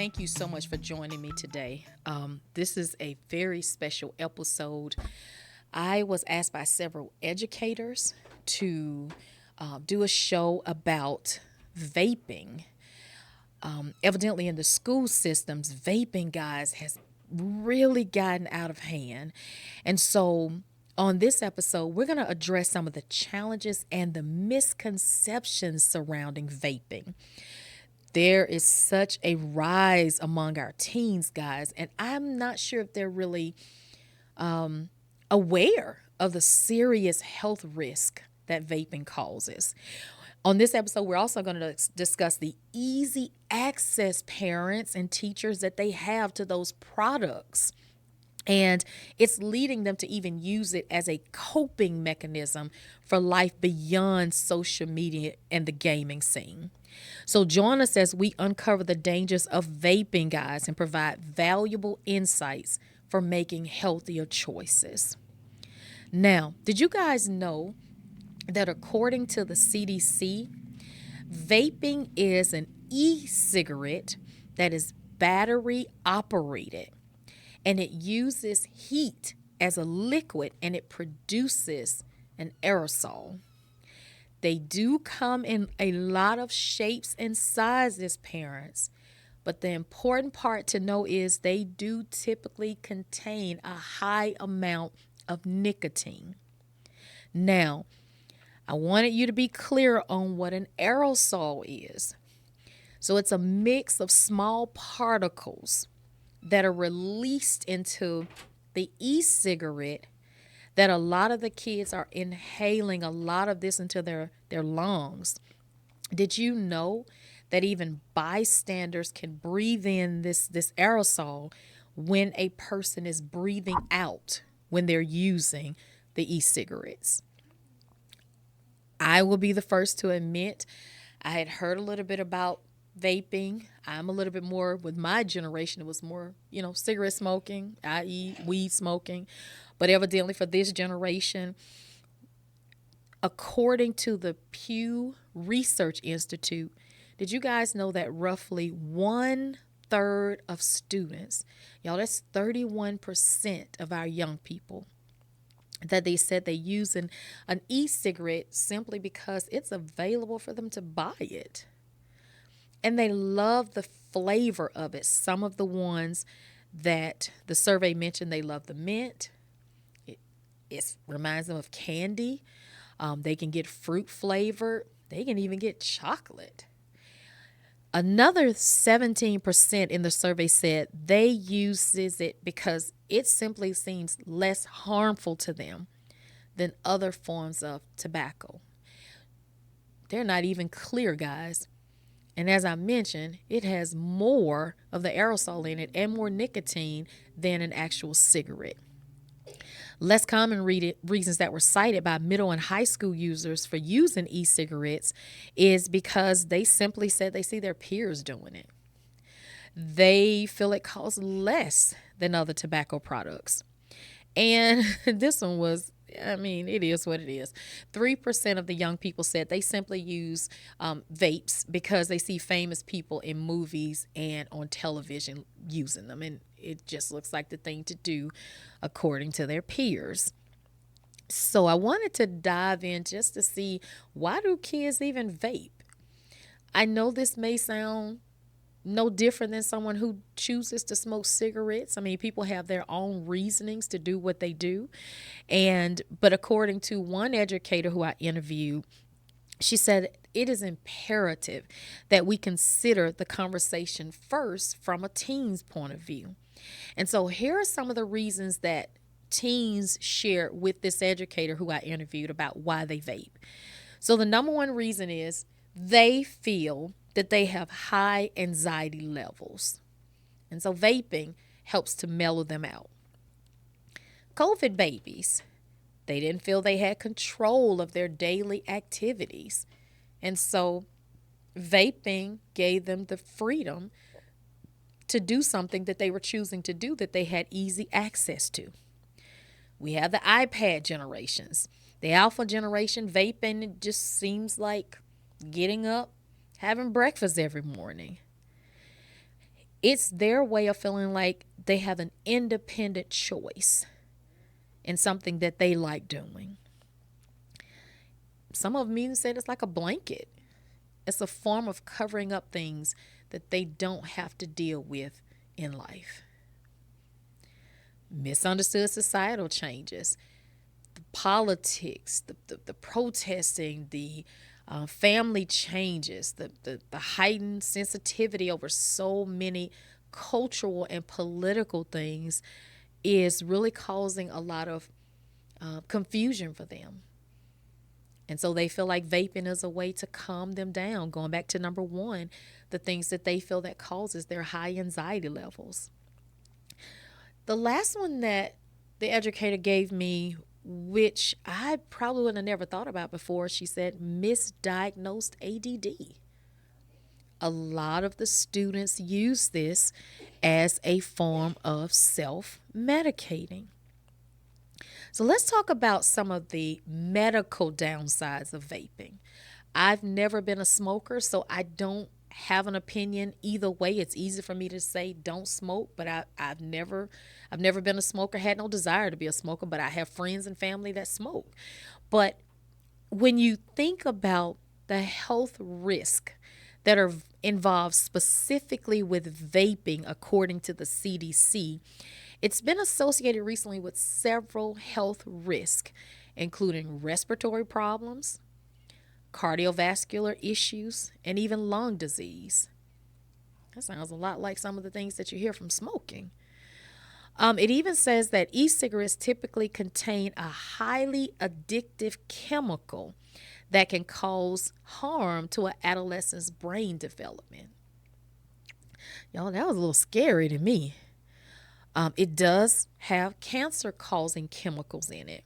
thank you so much for joining me today. This is a very special episode. I was asked by several educators to do a show about vaping. Evidently, in the school systems, vaping, guys, has really gotten out of hand. And so, on this episode, we're going to address some of the challenges and the misconceptions surrounding vaping. There is such a rise among our teens, guys, and I'm not sure if they're really aware of the serious health risk that vaping causes. On this episode, we're also going to discuss the easy access parents and teachers that they have to those products. And it's leading them to even use it as a coping mechanism for life beyond social media and the gaming scene. So join us as we uncover the dangers of vaping, guys, and provide valuable insights for making healthier choices. Now, did you guys know that according to the CDC, vaping is an e-cigarette that is battery operated, and it uses heat as a liquid and it produces an aerosol. They do come in a lot of shapes and sizes, parents. But the important part to know is they do typically contain a high amount of nicotine. Now, I wanted you to be clear on what an aerosol is. So it's a mix of small particles that are released into the e-cigarette that a lot of the kids are inhaling a lot of this into their lungs. Did you know that even bystanders can breathe in this aerosol when a person is breathing out when they're using the e-cigarettes? I will be the first to admit I had heard a little bit about vaping. I'm a little bit more with my generation. It was more, cigarette smoking, i.e., weed smoking. But evidently for this generation, according to the Pew Research Institute, did you guys know that roughly 1/3 of students, y'all, that's 31% of our young people, that they said they use an e-cigarette simply because it's available for them to buy it. And they love the flavor of it. Some of the ones that the survey mentioned, they love the mint. It reminds them of candy. They can get fruit flavored. They can even get chocolate. Another 17% in the survey said they uses it because it simply seems less harmful to them than other forms of tobacco. They're not even clear, guys. And as I mentioned, it has more of the aerosol in it and more nicotine than an actual cigarette. Less common reasons that were cited by middle and high school users for using e-cigarettes is because they simply said they see their peers doing it. They feel it costs less than other tobacco products. And this one was, it is what it is. 3% of the young people said they simply use vapes because they see famous people in movies and on television using them. And it just looks like the thing to do according to their peers. So I wanted to dive in just to see, why do kids even vape? I know this may sound no different than someone who chooses to smoke cigarettes. People have their own reasonings to do what they do. But according to one educator who I interviewed, she said it is imperative that we consider the conversation first from a teen's point of view. And so here are some of the reasons that teens shared with this educator who I interviewed about why they vape. So the number one reason is they feel that they have high anxiety levels. And so vaping helps to mellow them out. COVID babies, they didn't feel they had control of their daily activities. And so vaping gave them the freedom to do something that they were choosing to do that they had easy access to. We have the iPad generations. The alpha generation, vaping, it just seems like getting up, having breakfast every morning. It's their way of feeling like they have an independent choice in something that they like doing. Some of them even said it's like a blanket. It's a form of covering up things that they don't have to deal with in life. Misunderstood societal changes, the politics, the protesting, the family changes, the heightened sensitivity over so many cultural and political things is really causing a lot of confusion for them. And so they feel like vaping is a way to calm them down. Going back to number one, the things that they feel that causes their high anxiety levels. The last one that the educator gave me, which I probably would have never thought about before, she said misdiagnosed ADD. A lot of the students use this as a form of self-medicating. So let's talk about some of the medical downsides of vaping. I've never been a smoker, so I don't have an opinion either way. It's easy for me to say don't smoke, but I've never been a smoker, had no desire to be a smoker, but I have friends and family that smoke. But when you think about the health risk that are involved specifically with vaping, according to the CDC, it's been associated recently with several health risks, including respiratory problems, cardiovascular issues, and even lung disease. That sounds a lot like some of the things that you hear from smoking. It even says that e-cigarettes typically contain a highly addictive chemical that can cause harm to an adolescent's brain development. Y'all, that was a little scary to me. It does have cancer-causing chemicals in it.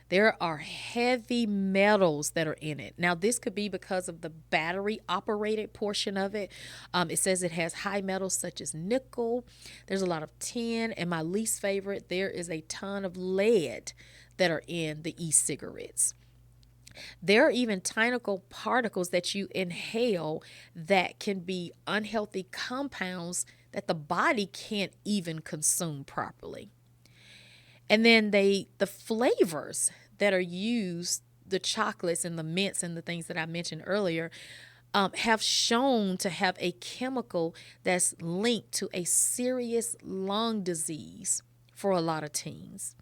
There are heavy metals that are in it. Now, this could be because of the battery operated portion of it. It says it has high metals such as nickel. There's a lot of tin. And my least favorite, there is a ton of lead that are in the e-cigarettes. There are even tiny particles that you inhale that can be unhealthy compounds that the body can't even consume properly. And then the flavors that are used, the chocolates and the mints and the things that I mentioned earlier, have shown to have a chemical that's linked to a serious lung disease for a lot of teens.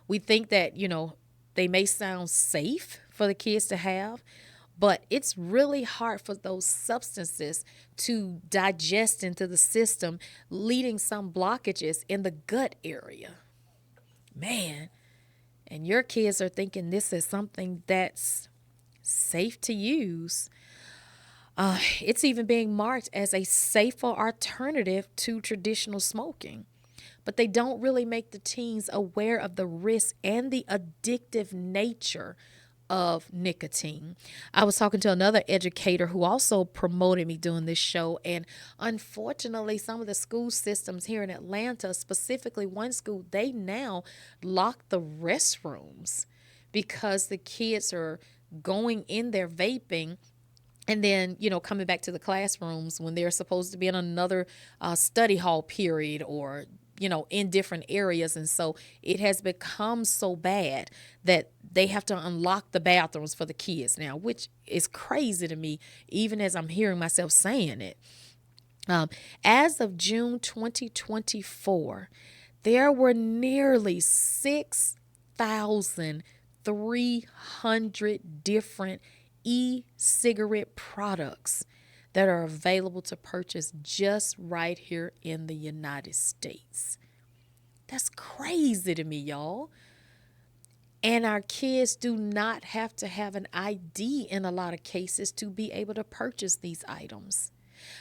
We think that, they may sound safe for the kids to have, but it's really hard for those substances to digest into the system, leading some blockages in the gut area. Man, and your kids are thinking this is something that's safe to use. It's even being marked as a safer alternative to traditional smoking. But they don't really make the teens aware of the risk and the addictive nature of nicotine. I was talking to another educator who also promoted me doing this show, and unfortunately some of the school systems here in Atlanta, specifically one school, they now lock the restrooms because the kids are going in there vaping and then, coming back to the classrooms when they're supposed to be in another study hall period or in different areas. And so it has become so bad that they have to unlock the bathrooms for the kids now, which is crazy to me, even as I'm hearing myself saying it. As of June 2024, there were nearly 6,300 different e-cigarette products that are available to purchase just right here in the United States. That's crazy to me, y'all. And our kids do not have to have an ID in a lot of cases to be able to purchase these items.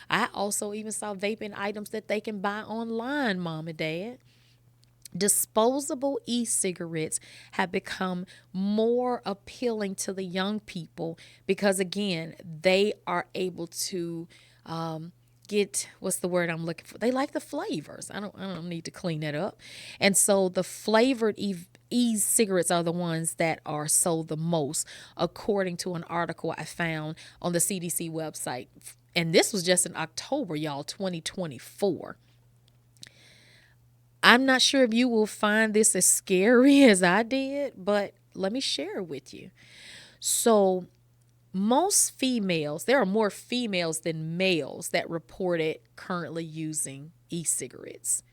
I also even saw vaping items that they can buy online, Mom and Dad. Disposable e-cigarettes have become more appealing to the young people because, again, they are able to get, what's the word I'm looking for? They like the flavors. I don't need to clean that up. And so the flavored e-cigarettes are the ones that are sold the most, according to an article I found on the CDC website. And this was just in October, y'all, 2024. I'm not sure if you will find this as scary as I did, but let me share it with you. So most females, there are more females than males that reported currently using e-cigarettes.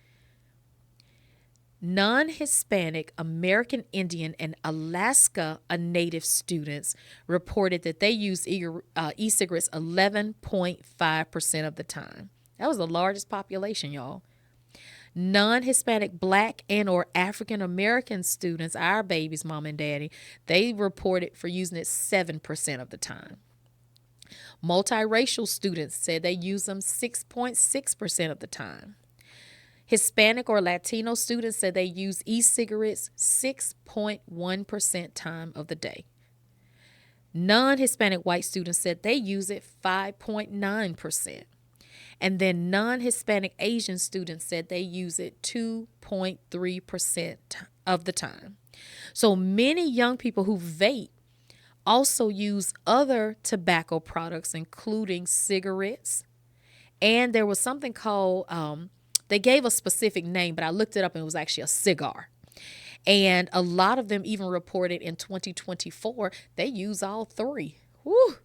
Non-Hispanic, American Indian, and Alaska Native students reported that they use e-cigarettes 11.5% of the time. That was the largest population, y'all. Non-Hispanic, Black, and or African American students, our babies, mom and daddy, they reported for using it 7% of the time. Multiracial students said they use them 6.6% of the time. Hispanic or Latino students said they use e-cigarettes 6.1% time of the day. Non-Hispanic white students said they use it 5.9%. And then non-Hispanic Asian students said they use it 2.3% of the time. So many young people who vape also use other tobacco products, including cigarettes. And there was something called, they gave a specific name, but I looked it up and it was actually a cigar. And a lot of them even reported in 2024, they use all three. Whew,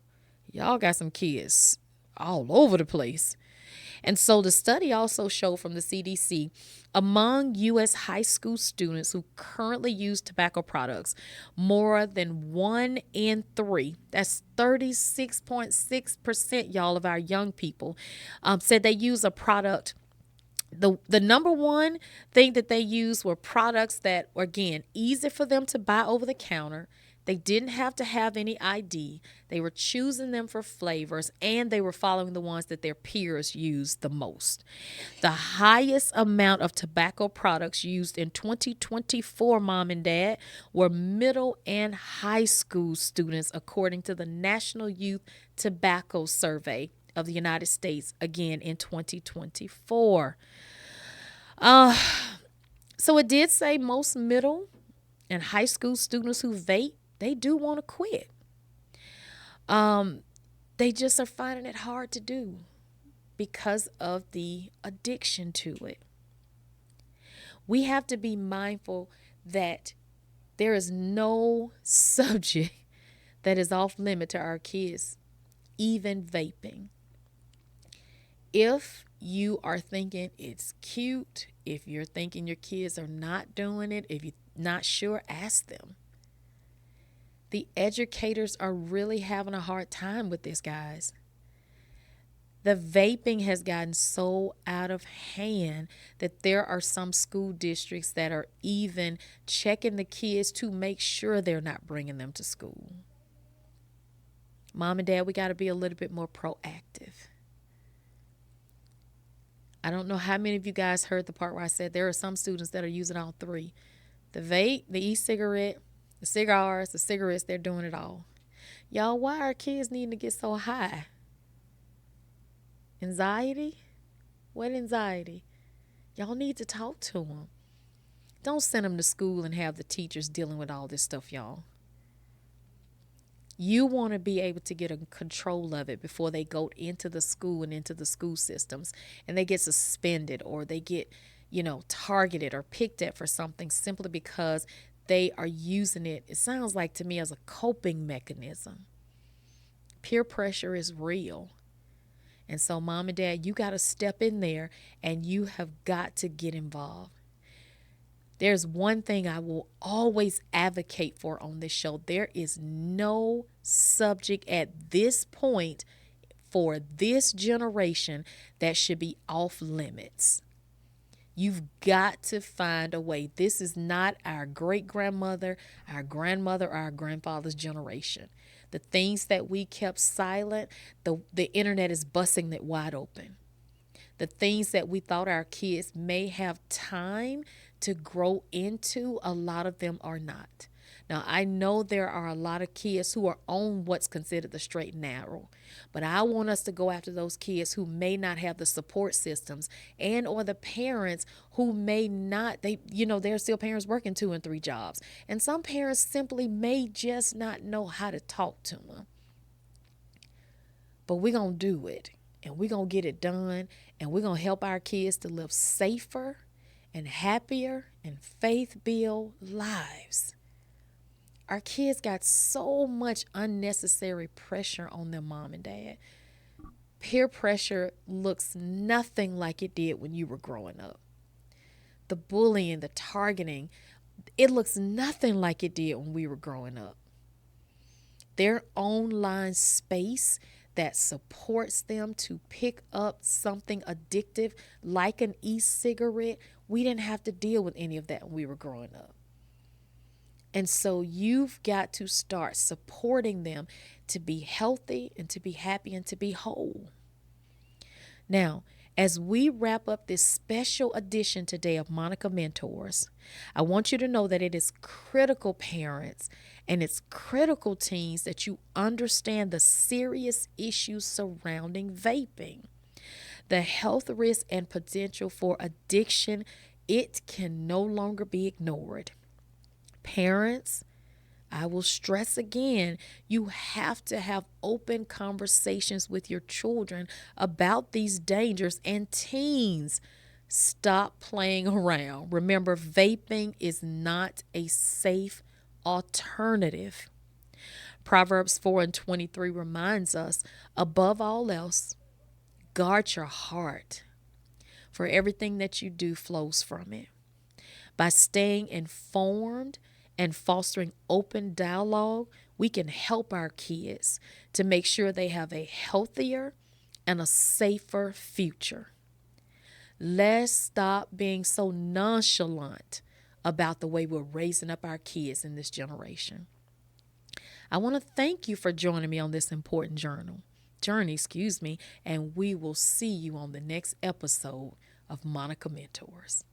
y'all got some kids all over the place. And so the study also showed from the CDC, among U.S. high school students who currently use tobacco products, more than 1 in 3, that's 36.6%, y'all, of our young people, said they use a product. The number one thing that they used were products that were, again, easy for them to buy over the counter. They didn't have to have any ID. They were choosing them for flavors, and they were following the ones that their peers used the most. The highest amount of tobacco products used in 2024, mom and dad, were middle and high school students, according to the National Youth Tobacco Survey of the United States, again in 2024. So it did say most middle and high school students who vape, they do want to quit. They just are finding it hard to do because of the addiction to it. We have to be mindful that there is no subject that is off limit to our kids, even vaping. If you are thinking it's cute, if you're thinking your kids are not doing it, if you're not sure, ask them. The educators are really having a hard time with this, guys. The vaping has gotten so out of hand that there are some school districts that are even checking the kids to make sure they're not bringing them to school. Mom and dad, we got to be a little bit more proactive. I don't know how many of you guys heard the part where I said there are some students that are using all three. The vape, the e-cigarette, the cigars, the cigarettes, they're doing it all. Y'all, why are kids needing to get so high? Anxiety? What anxiety? Y'all need to talk to them. Don't send them to school and have the teachers dealing with all this stuff, y'all. You want to be able to get a control of it before they go into the school and into the school systems and they get suspended or they get, targeted or picked at for something simply because they are using it. It sounds like to me as a coping mechanism. Peer pressure is real. And so mom and dad, you got to step in there and you have got to get involved. There's one thing I will always advocate for on this show. There is no subject at this point for this generation that should be off limits. You've got to find a way. This is not our great-grandmother, our grandmother, or our grandfather's generation. The things that we kept silent, the internet is busting it wide open. The things that we thought our kids may have time to grow into, a lot of them are not. Now, I know there are a lot of kids who are on what's considered the straight and narrow, but I want us to go after those kids who may not have the support systems and or the parents who may not, there are still parents working 2 and 3 jobs. And some parents simply may just not know how to talk to them. But we're going to do it, and we're going to get it done, and we're going to help our kids to live safer and happier and faith-filled lives. Our kids got so much unnecessary pressure on their mom and dad. Peer pressure looks nothing like it did when you were growing up. The bullying, the targeting, it looks nothing like it did when we were growing up. Their online space that supports them to pick up something addictive like an e-cigarette, we didn't have to deal with any of that when we were growing up. And so you've got to start supporting them to be healthy and to be happy and to be whole. Now, as we wrap up this special edition today of Monica Mentors, I want you to know that it is critical, parents, and it's critical, teens, that you understand the serious issues surrounding vaping. The health risk and potential for addiction, it can no longer be ignored. Parents, I will stress again, you have to have open conversations with your children about these dangers. And teens, stop playing around. Remember, vaping is not a safe alternative. Proverbs 4:23 reminds us, above all else, guard your heart, for everything that you do flows from it. By staying informed and fostering open dialogue, we can help our kids to make sure they have a healthier and a safer future. Let's stop being so nonchalant about the way we're raising up our kids in this generation. I want to thank you for joining me on this important journey, and we will see you on the next episode of Monica Mentors.